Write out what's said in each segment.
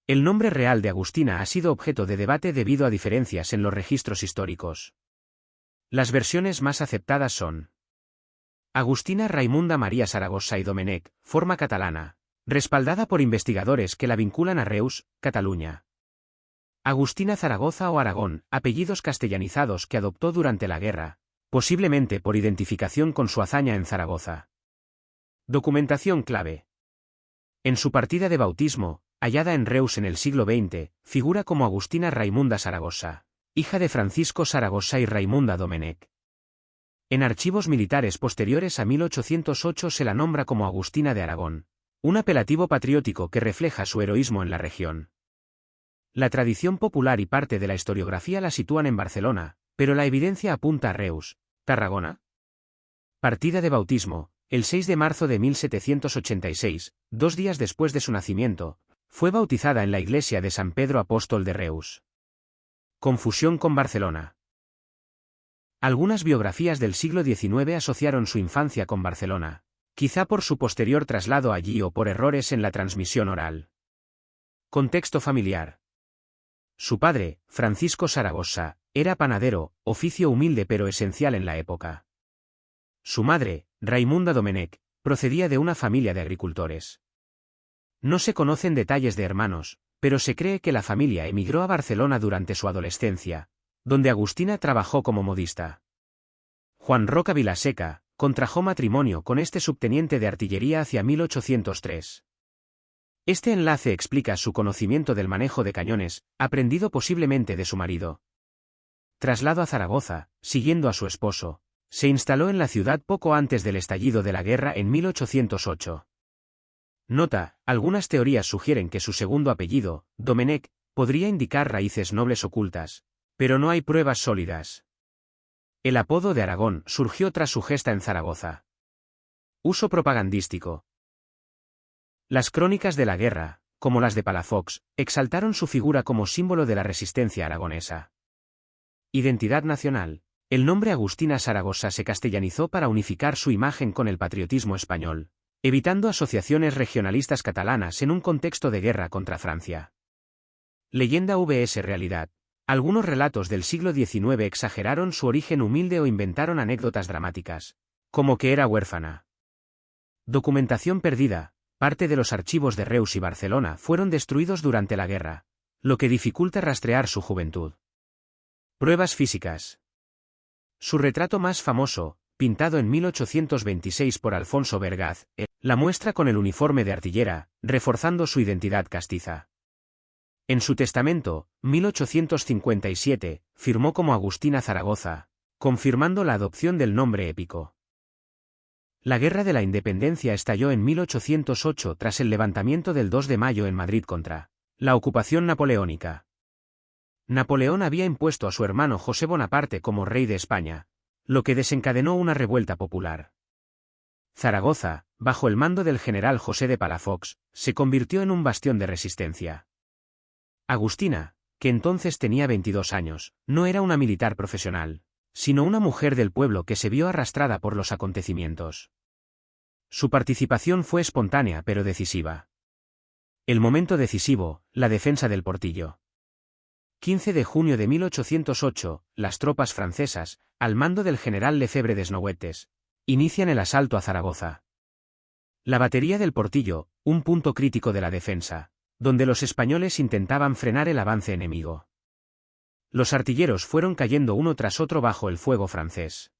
El nombre real de Agustina ha sido objeto de debate debido a diferencias en los registros históricos. Las versiones más aceptadas son Agustina Raimunda María Saragossa y Domenech, forma catalana, respaldada por investigadores que la vinculan a Reus, Cataluña. Agustina Zaragoza o Aragón, apellidos castellanizados que adoptó durante la guerra, posiblemente por identificación con su hazaña en Zaragoza. Documentación clave. En su partida de bautismo, hallada en Reus en el siglo XX, figura como Agustina Raimunda Saragossa, hija de Francisco Saragossa y Raimunda Domenech. En archivos militares posteriores a 1808 se la nombra como Agustina de Aragón, un apelativo patriótico que refleja su heroísmo en la región. La tradición popular y parte de la historiografía la sitúan en Barcelona, pero la evidencia apunta a Reus, Tarragona. Partida de bautismo, el 6 de marzo de 1786, 2 días después de su nacimiento, fue bautizada en la iglesia de San Pedro Apóstol de Reus. Confusión con Barcelona. Algunas biografías del siglo XIX asociaron su infancia con Barcelona, quizá por su posterior traslado allí o por errores en la transmisión oral. Contexto familiar. Su padre, Francisco Saragossa, era panadero, oficio humilde pero esencial en la época. Su madre, Raimunda Domenech, procedía de una familia de agricultores. No se conocen detalles de hermanos, pero se cree que la familia emigró a Barcelona durante su adolescencia, donde Agustina trabajó como modista. Juan Roca Vilaseca contrajo matrimonio con este subteniente de artillería hacia 1803. Este enlace explica su conocimiento del manejo de cañones, aprendido posiblemente de su marido. Traslado a Zaragoza, siguiendo a su esposo, se instaló en la ciudad poco antes del estallido de la guerra en 1808. Nota, algunas teorías sugieren que su segundo apellido, Domenech, podría indicar raíces nobles ocultas, pero no hay pruebas sólidas. El apodo de Aragón surgió tras su gesta en Zaragoza. Uso propagandístico. Las crónicas de la guerra, como las de Palafox, exaltaron su figura como símbolo de la resistencia aragonesa. Identidad nacional. El nombre Agustina Saragossa se castellanizó para unificar su imagen con el patriotismo español, evitando asociaciones regionalistas catalanas en un contexto de guerra contra Francia. Leyenda vs realidad. Algunos relatos del siglo XIX exageraron su origen humilde o inventaron anécdotas dramáticas, como que era huérfana. Documentación perdida. Parte de los archivos de Reus y Barcelona fueron destruidos durante la guerra, lo que dificulta rastrear su juventud. Pruebas físicas. Su retrato más famoso, pintado en 1826 por Alfonso Vergaz, la muestra con el uniforme de artillera, reforzando su identidad castiza. En su testamento, 1857, firmó como Agustina Zaragoza, confirmando la adopción del nombre épico. La Guerra de la Independencia estalló en 1808 tras el levantamiento del 2 de mayo en Madrid contra la ocupación napoleónica. Napoleón había impuesto a su hermano José Bonaparte como rey de España, lo que desencadenó una revuelta popular. Zaragoza, bajo el mando del general José de Palafox, se convirtió en un bastión de resistencia. Agustina, que entonces tenía 22 años, no era una militar profesional, sino una mujer del pueblo que se vio arrastrada por los acontecimientos. Su participación fue espontánea pero decisiva. El momento decisivo, la defensa del Portillo. 15 de junio de 1808, las tropas francesas, al mando del general Lefebvre Desnouettes, inician el asalto a Zaragoza. La batería del Portillo, un punto crítico de la defensa, donde los españoles intentaban frenar el avance enemigo. Los artilleros fueron cayendo uno tras otro bajo el fuego francés.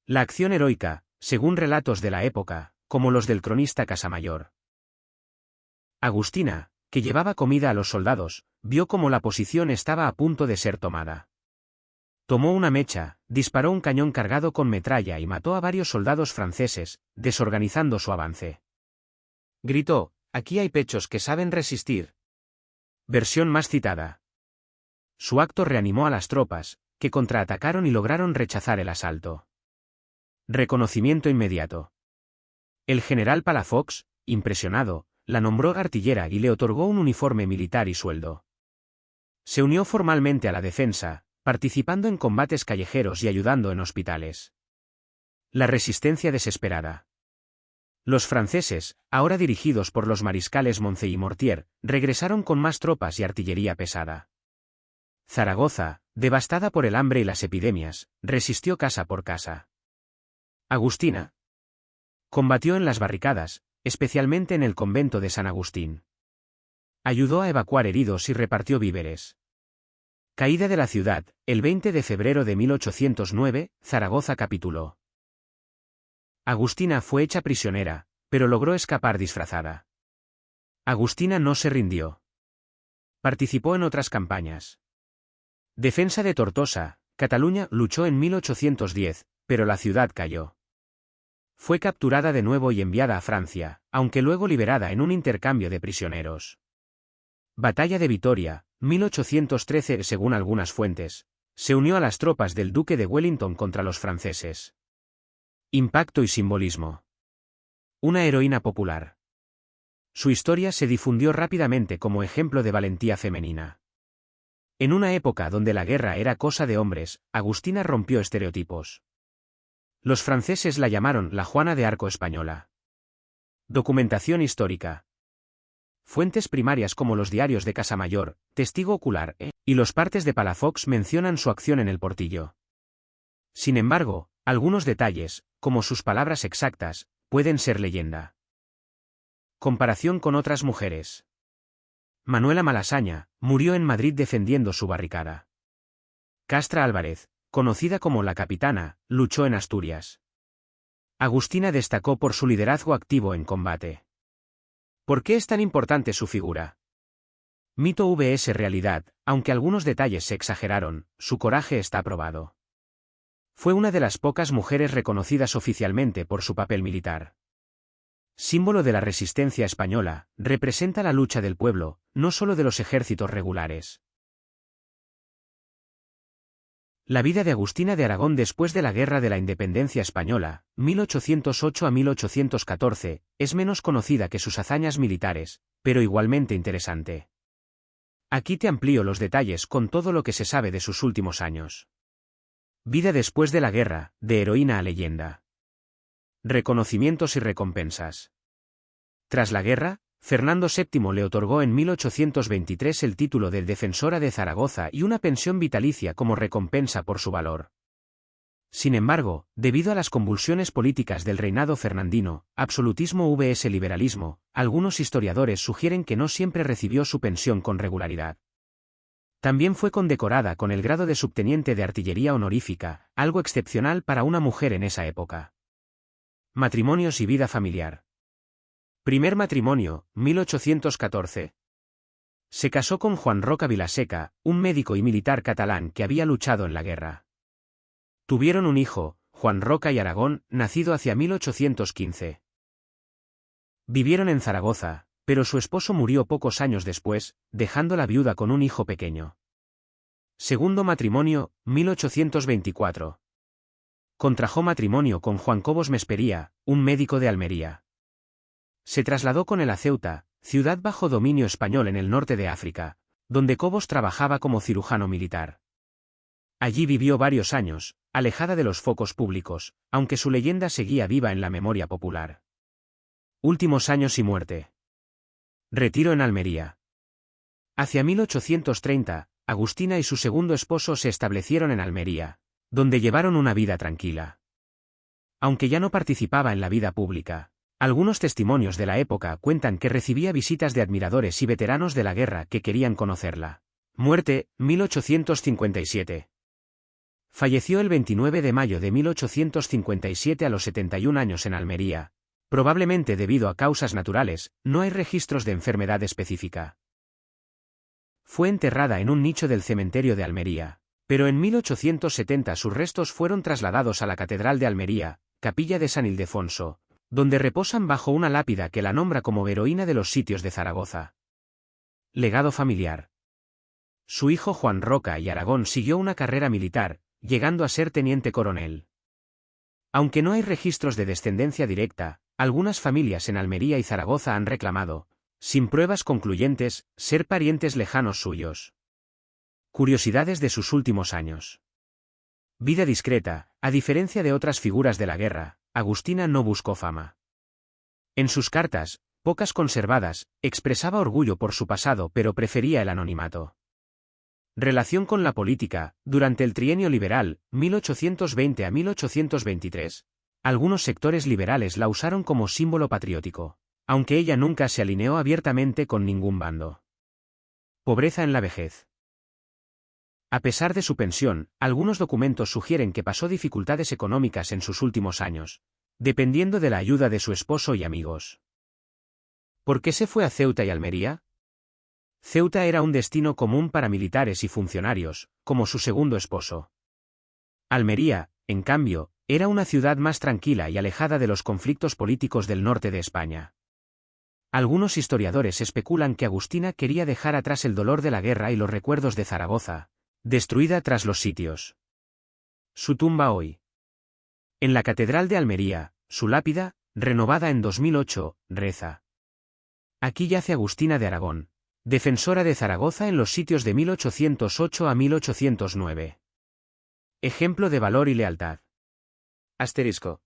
La acción heroica, según relatos de la época, como los del cronista Casamayor. Agustina, que llevaba comida a los soldados, vio cómo la posición estaba a punto de ser tomada. Tomó una mecha, disparó un cañón cargado con metralla y mató a varios soldados franceses, desorganizando su avance. Gritó: «Aquí hay pechos que saben resistir». Versión más citada. Su acto reanimó a las tropas, que contraatacaron y lograron rechazar el asalto. Reconocimiento inmediato. El general Palafox, impresionado, la nombró artillera y le otorgó un uniforme militar y sueldo. Se unió formalmente a la defensa, participando en combates callejeros y ayudando en hospitales. La resistencia desesperada. Los franceses, ahora dirigidos por los mariscales Moncey y Mortier, regresaron con más tropas y artillería pesada. Zaragoza, devastada por el hambre y las epidemias, resistió casa por casa. Agustina combatió en las barricadas, especialmente en el convento de San Agustín. Ayudó a evacuar heridos y repartió víveres. Caída de la ciudad, el 20 de febrero de 1809, Zaragoza capituló. Agustina fue hecha prisionera, pero logró escapar disfrazada. Agustina no se rindió. Participó en otras campañas. Defensa de Tortosa, Cataluña, luchó en 1810, pero la ciudad cayó. Fue capturada de nuevo y enviada a Francia, aunque luego liberada en un intercambio de prisioneros. Batalla de Vitoria, 1813. Según algunas fuentes, se unió a las tropas del duque de Wellington contra los franceses. Impacto y simbolismo. Una heroína popular. Su historia se difundió rápidamente como ejemplo de valentía femenina. En una época donde la guerra era cosa de hombres, Agustina rompió estereotipos. Los franceses la llamaron la Juana de Arco española. Documentación histórica. Fuentes primarias como los diarios de Casamayor, Testigo Ocular, y los partes de Palafox mencionan su acción en el Portillo. Sin embargo, algunos detalles, como sus palabras exactas, pueden ser leyenda. Comparación con otras mujeres. Manuela Malasaña murió en Madrid defendiendo su barricada. Castra Álvarez, conocida como la Capitana, luchó en Asturias. Agustina destacó por su liderazgo activo en combate. ¿Por qué es tan importante su figura? Mito vs realidad, aunque algunos detalles se exageraron, su coraje está probado. Fue una de las pocas mujeres reconocidas oficialmente por su papel militar. Símbolo de la resistencia española, representa la lucha del pueblo, no solo de los ejércitos regulares. La vida de Agustina de Aragón después de la Guerra de la Independencia Española, 1808 a 1814, es menos conocida que sus hazañas militares, pero igualmente interesante. Aquí te amplío los detalles con todo lo que se sabe de sus últimos años. Vida después de la guerra, de heroína a leyenda. Reconocimientos y recompensas. Tras la guerra, Fernando VII le otorgó en 1823 el título de Defensora de Zaragoza y una pensión vitalicia como recompensa por su valor. Sin embargo, debido a las convulsiones políticas del reinado fernandino, absolutismo vs liberalismo, algunos historiadores sugieren que no siempre recibió su pensión con regularidad. También fue condecorada con el grado de subteniente de artillería honorífica, algo excepcional para una mujer en esa época. Matrimonios y vida familiar. Primer matrimonio, 1814. Se casó con Juan Roca Vilaseca, un médico y militar catalán que había luchado en la guerra. Tuvieron un hijo, Juan Roca y Aragón, nacido hacia 1815. Vivieron en Zaragoza, pero su esposo murió pocos años después, dejándola viuda con un hijo pequeño. Segundo matrimonio, 1824. Contrajo matrimonio con Juan Cobos Mespería, un médico de Almería. Se trasladó con él a Ceuta, ciudad bajo dominio español en el norte de África, donde Cobos trabajaba como cirujano militar. Allí vivió varios años, alejada de los focos públicos, aunque su leyenda seguía viva en la memoria popular. Últimos años y muerte. Retiro en Almería. Hacia 1830, Agustina y su segundo esposo se establecieron en Almería, donde llevaron una vida tranquila. Aunque ya no participaba en la vida pública, algunos testimonios de la época cuentan que recibía visitas de admiradores y veteranos de la guerra que querían conocerla. Muerte, 1857. Falleció el 29 de mayo de 1857 a los 71 años en Almería. Probablemente debido a causas naturales, no hay registros de enfermedad específica. Fue enterrada en un nicho del cementerio de Almería, pero en 1870 sus restos fueron trasladados a la Catedral de Almería, Capilla de San Ildefonso, donde reposan bajo una lápida que la nombra como heroína de los sitios de Zaragoza. Legado familiar. Su hijo Juan Roca y Aragón siguió una carrera militar, llegando a ser teniente coronel. Aunque no hay registros de descendencia directa, algunas familias en Almería y Zaragoza han reclamado, sin pruebas concluyentes, ser parientes lejanos suyos. Curiosidades de sus últimos años. Vida discreta, a diferencia de otras figuras de la guerra, Agustina no buscó fama. En sus cartas, pocas conservadas, expresaba orgullo por su pasado pero prefería el anonimato. Relación con la política, durante el trienio liberal, 1820 a 1823. Algunos sectores liberales la usaron como símbolo patriótico, aunque ella nunca se alineó abiertamente con ningún bando. Pobreza en la vejez. A pesar de su pensión, algunos documentos sugieren que pasó dificultades económicas en sus últimos años, dependiendo de la ayuda de su esposo y amigos. ¿Por qué se fue a Ceuta y Almería? Ceuta era un destino común para militares y funcionarios, como su segundo esposo. Almería, en cambio, era una ciudad más tranquila y alejada de los conflictos políticos del norte de España. Algunos historiadores especulan que Agustina quería dejar atrás el dolor de la guerra y los recuerdos de Zaragoza, destruida tras los sitios. Su tumba hoy. En la Catedral de Almería, su lápida, renovada en 2008, reza: aquí yace Agustina de Aragón, defensora de Zaragoza en los sitios de 1808 a 1809. Ejemplo de valor y lealtad. Asterisco.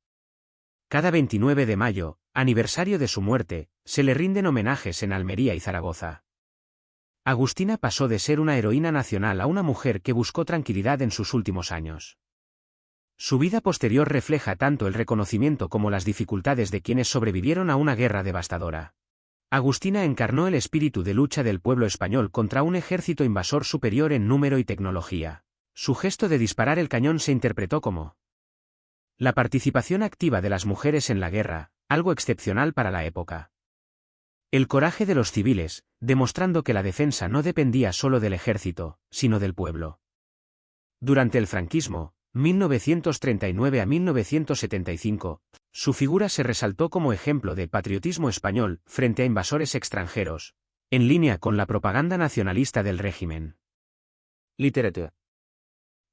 Cada 29 de mayo, aniversario de su muerte, se le rinden homenajes en Almería y Zaragoza. Agustina pasó de ser una heroína nacional a una mujer que buscó tranquilidad en sus últimos años. Su vida posterior refleja tanto el reconocimiento como las dificultades de quienes sobrevivieron a una guerra devastadora. Agustina encarnó el espíritu de lucha del pueblo español contra un ejército invasor superior en número y tecnología. Su gesto de disparar el cañón se interpretó como la participación activa de las mujeres en la guerra, algo excepcional para la época. El coraje de los civiles, demostrando que la defensa no dependía solo del ejército, sino del pueblo. Durante el franquismo, 1939 a 1975, su figura se resaltó como ejemplo de patriotismo español frente a invasores extranjeros, en línea con la propaganda nacionalista del régimen. Literatura.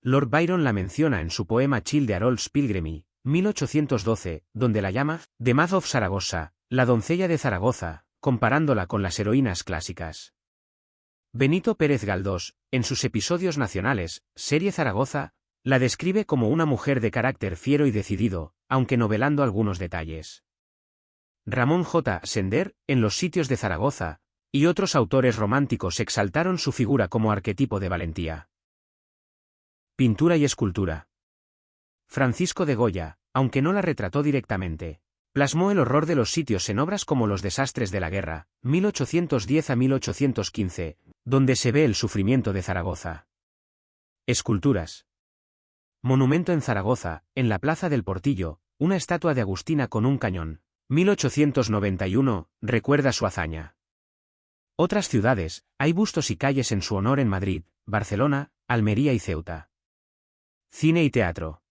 Lord Byron la menciona en su poema Child de Harold's Pilgrimage, 1812, donde la llama The Maid of Zaragoza, la doncella de Zaragoza, comparándola con las heroínas clásicas. Benito Pérez Galdós, en sus episodios nacionales, serie Zaragoza, la describe como una mujer de carácter fiero y decidido, aunque novelando algunos detalles. Ramón J. Sender, en Los sitios de Zaragoza, y otros autores románticos exaltaron su figura como arquetipo de valentía. Pintura y escultura. Francisco de Goya, aunque no la retrató directamente, plasmó el horror de los sitios en obras como Los desastres de la guerra, 1810 a 1815, donde se ve el sufrimiento de Zaragoza. Esculturas. Monumento en Zaragoza, en la Plaza del Portillo, una estatua de Agustina con un cañón, 1891, recuerda su hazaña. Otras ciudades, hay bustos y calles en su honor en Madrid, Barcelona, Almería y Ceuta. Cine y teatro.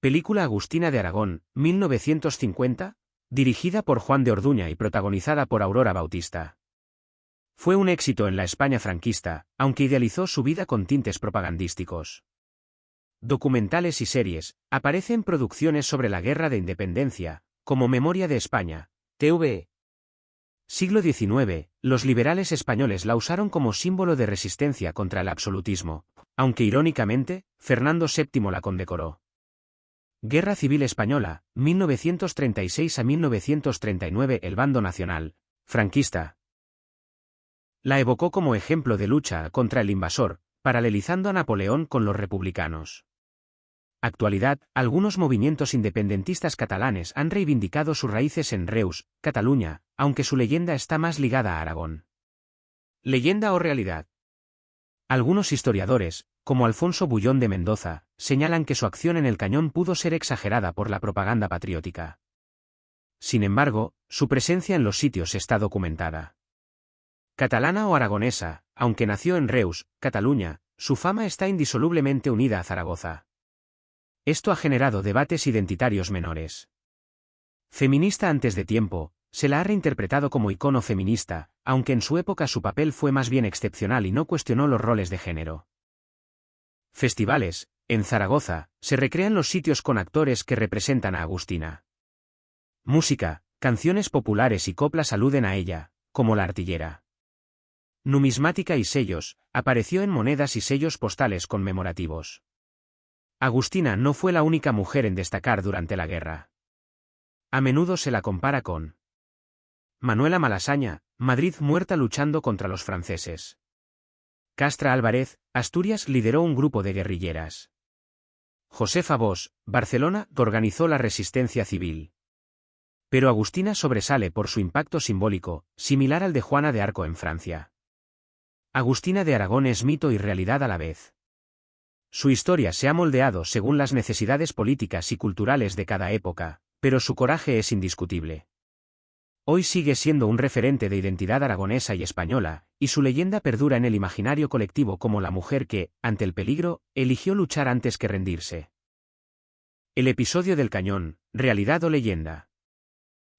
Película Agustina de Aragón, 1950, dirigida por Juan de Orduña y protagonizada por Aurora Bautista. Fue un éxito en la España franquista, aunque idealizó su vida con tintes propagandísticos. Documentales y series, aparecen producciones sobre la Guerra de Independencia, como Memoria de España, TV. Siglo XIX, los liberales españoles la usaron como símbolo de resistencia contra el absolutismo, aunque irónicamente, Fernando VII la condecoró. Guerra Civil Española, 1936 a 1939. El bando nacional, franquista, la evocó como ejemplo de lucha contra el invasor, paralelizando a Napoleón con los republicanos. Actualidad, algunos movimientos independentistas catalanes han reivindicado sus raíces en Reus, Cataluña, aunque su leyenda está más ligada a Aragón. ¿Leyenda o realidad? Algunos historiadores, como Alfonso Bullón de Mendoza, señalan que su acción en el cañón pudo ser exagerada por la propaganda patriótica. Sin embargo, su presencia en los sitios está documentada. Catalana o aragonesa, aunque nació en Reus, Cataluña, su fama está indisolublemente unida a Zaragoza. Esto ha generado debates identitarios menores. Feminista antes de tiempo, se la ha reinterpretado como icono feminista, aunque en su época su papel fue más bien excepcional y no cuestionó los roles de género. Festivales, en Zaragoza, se recrean los sitios con actores que representan a Agustina. Música, canciones populares y coplas aluden a ella, como La Artillera. Numismática y sellos, apareció en monedas y sellos postales conmemorativos. Agustina no fue la única mujer en destacar durante la guerra. A menudo se la compara con Manuela Malasaña, Madrid muerta luchando contra los franceses. Castra Álvarez, Asturias lideró un grupo de guerrilleras. Josefa Bosch, Barcelona, organizó la resistencia civil. Pero Agustina sobresale por su impacto simbólico, similar al de Juana de Arco en Francia. Agustina de Aragón es mito y realidad a la vez. Su historia se ha moldeado según las necesidades políticas y culturales de cada época, pero su coraje es indiscutible. Hoy sigue siendo un referente de identidad aragonesa y española, y su leyenda perdura en el imaginario colectivo como la mujer que, ante el peligro, eligió luchar antes que rendirse. El episodio del cañón, realidad o leyenda.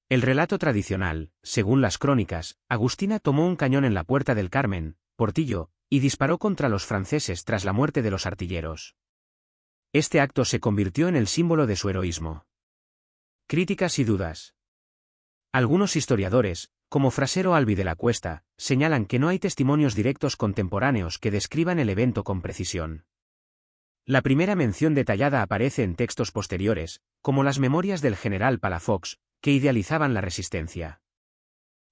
El relato tradicional, según las crónicas, Agustina tomó un cañón en la Puerta del Carmen, Portillo, y disparó contra los franceses tras la muerte de los artilleros. Este acto se convirtió en el símbolo de su heroísmo. Críticas y dudas. Algunos historiadores, como Frasero Albi de la Cuesta, señalan que no hay testimonios directos contemporáneos que describan el evento con precisión. La primera mención detallada aparece en textos posteriores, como las memorias del general Palafox, que idealizaban la resistencia.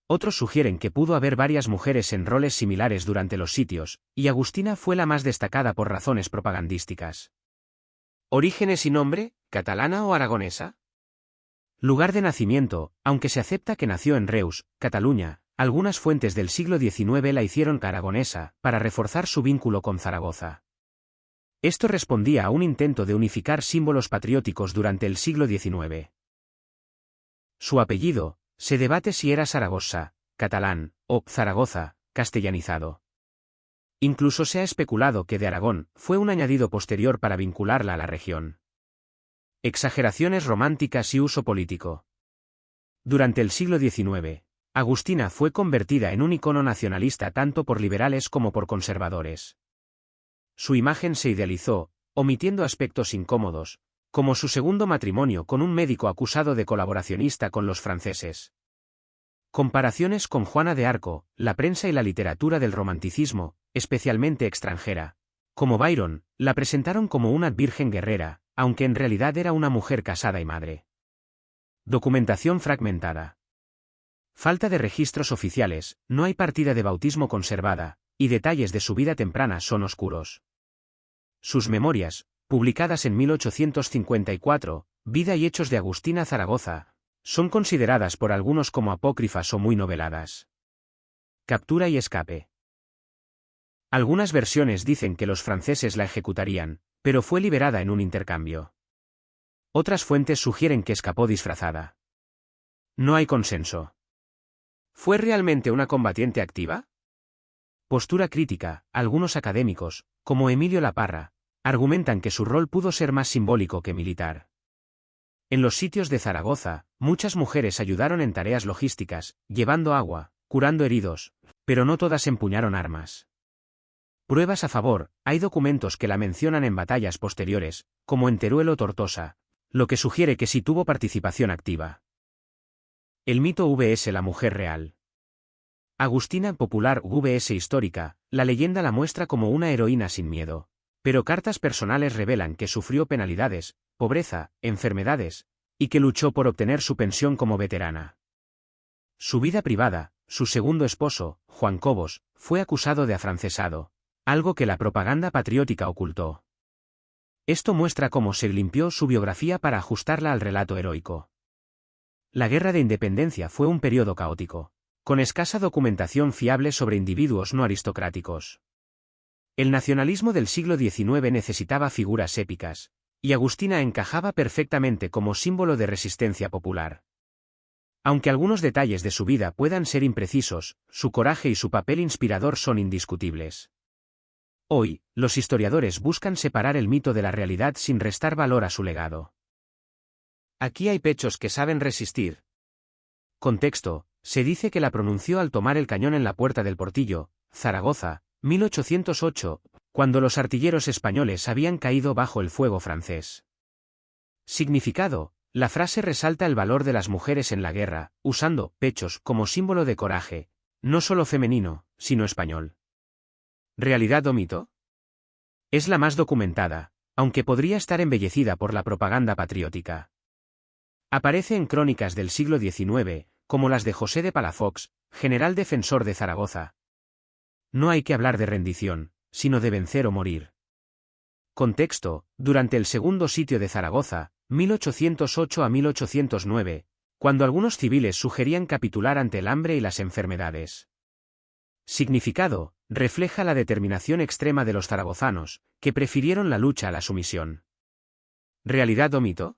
Otros sugieren que pudo haber varias mujeres en roles similares durante los sitios, y Agustina fue la más destacada por razones propagandísticas. ¿Orígenes y nombre, catalana o aragonesa? Lugar de nacimiento, aunque se acepta que nació en Reus, Cataluña, algunas fuentes del siglo XIX la hicieron aragonesa, para reforzar su vínculo con Zaragoza. Esto respondía a un intento de unificar símbolos patrióticos durante el siglo XIX. Su apellido, se debate si era Zaragoza, catalán, o Zaragoza, castellanizado. Incluso se ha especulado que de Aragón fue un añadido posterior para vincularla a la región. Exageraciones románticas y uso político. Durante el siglo XIX, Agustina fue convertida en un icono nacionalista tanto por liberales como por conservadores. Su imagen se idealizó, omitiendo aspectos incómodos, como su segundo matrimonio con un médico acusado de colaboracionista con los franceses. Comparaciones con Juana de Arco, la prensa y la literatura del romanticismo, especialmente extranjera, como Byron, la presentaron como una virgen guerrera, aunque en realidad era una mujer casada y madre. Documentación fragmentada. Falta de registros oficiales, no hay partida de bautismo conservada, y detalles de su vida temprana son oscuros. Sus memorias, publicadas en 1854, Vida y hechos de Agustina Zaragoza, son consideradas por algunos como apócrifas o muy noveladas. Captura y escape. Algunas versiones dicen que los franceses la ejecutarían, pero fue liberada en un intercambio. Otras fuentes sugieren que escapó disfrazada. No hay consenso. ¿Fue realmente una combatiente activa? Postura crítica. Algunos académicos, como Emilio Laparra, argumentan que su rol pudo ser más simbólico que militar. En los sitios de Zaragoza, muchas mujeres ayudaron en tareas logísticas, llevando agua, curando heridos, pero no todas empuñaron armas. Pruebas a favor, hay documentos que la mencionan en batallas posteriores, como en Teruel o Tortosa, lo que sugiere que sí tuvo participación activa. El mito vs la mujer real. Agustina popular vs histórica, la leyenda la muestra como una heroína sin miedo. Pero cartas personales revelan que sufrió penalidades, pobreza, enfermedades, y que luchó por obtener su pensión como veterana. Su vida privada, su segundo esposo, Juan Cobos, fue acusado de afrancesado, algo que la propaganda patriótica ocultó. Esto muestra cómo se limpió su biografía para ajustarla al relato heroico. La Guerra de Independencia fue un periodo caótico, con escasa documentación fiable sobre individuos no aristocráticos. El nacionalismo del siglo XIX necesitaba figuras épicas, y Agustina encajaba perfectamente como símbolo de resistencia popular. Aunque algunos detalles de su vida puedan ser imprecisos, su coraje y su papel inspirador son indiscutibles. Hoy, los historiadores buscan separar el mito de la realidad sin restar valor a su legado. Aquí hay pechos que saben resistir. Contexto: se dice que la pronunció al tomar el cañón en la Puerta del Portillo, Zaragoza, 1808, cuando los artilleros españoles habían caído bajo el fuego francés. Significado: la frase resalta el valor de las mujeres en la guerra, usando pechos como símbolo de coraje, no solo femenino, sino español. ¿Realidad o mito? Es la más documentada, aunque podría estar embellecida por la propaganda patriótica. Aparece en crónicas del siglo XIX, como las de José de Palafox, general defensor de Zaragoza. No hay que hablar de rendición, sino de vencer o morir. Contexto: durante el segundo sitio de Zaragoza, 1808 a 1809, cuando algunos civiles sugerían capitular ante el hambre y las enfermedades. Significado: refleja la determinación extrema de los zaragozanos, que prefirieron la lucha a la sumisión. ¿Realidad o mito?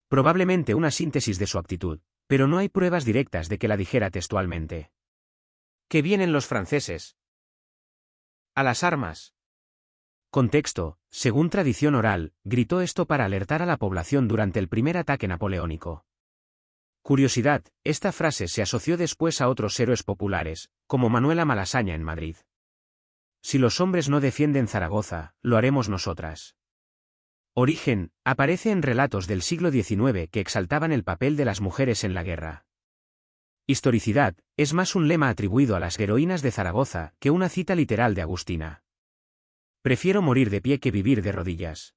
Probablemente una síntesis de su actitud, pero no hay pruebas directas de que la dijera textualmente. ¡Que vienen los franceses! ¡A las armas! Contexto: según tradición oral, gritó esto para alertar a la población durante el primer ataque napoleónico. Curiosidad: esta frase se asoció después a otros héroes populares, como Manuela Malasaña en Madrid. Si los hombres no defienden Zaragoza, lo haremos nosotras. Origen: aparece en relatos del siglo XIX que exaltaban el papel de las mujeres en la guerra. Historicidad: es más un lema atribuido a las heroínas de Zaragoza que una cita literal de Agustina. Prefiero morir de pie que vivir de rodillas.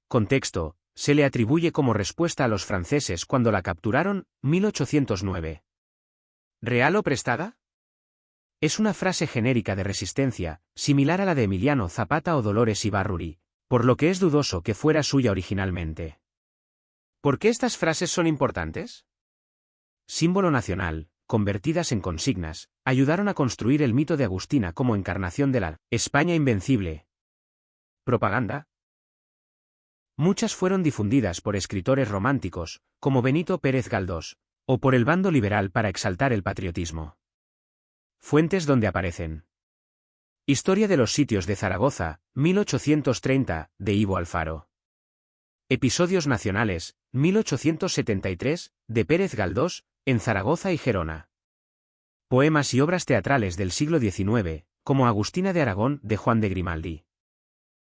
Contexto: se le atribuye como respuesta a los franceses cuando la capturaron, 1809. ¿Real o prestada? Es una frase genérica de resistencia, similar a la de Emiliano Zapata o Dolores Ibárruri, por lo que es dudoso que fuera suya originalmente. ¿Por qué estas frases son importantes? Símbolo nacional, convertidas en consignas, ayudaron a construir el mito de Agustina como encarnación de la España invencible. Propaganda. Muchas fueron difundidas por escritores románticos, como Benito Pérez Galdós, o por el bando liberal para exaltar el patriotismo. Fuentes donde aparecen. Historia de los sitios de Zaragoza, 1830, de Ivo Alfaro. Episodios nacionales, 1873, de Pérez Galdós, en Zaragoza y Gerona. Poemas y obras teatrales del siglo XIX, como Agustina de Aragón, de Juan de Grimaldi.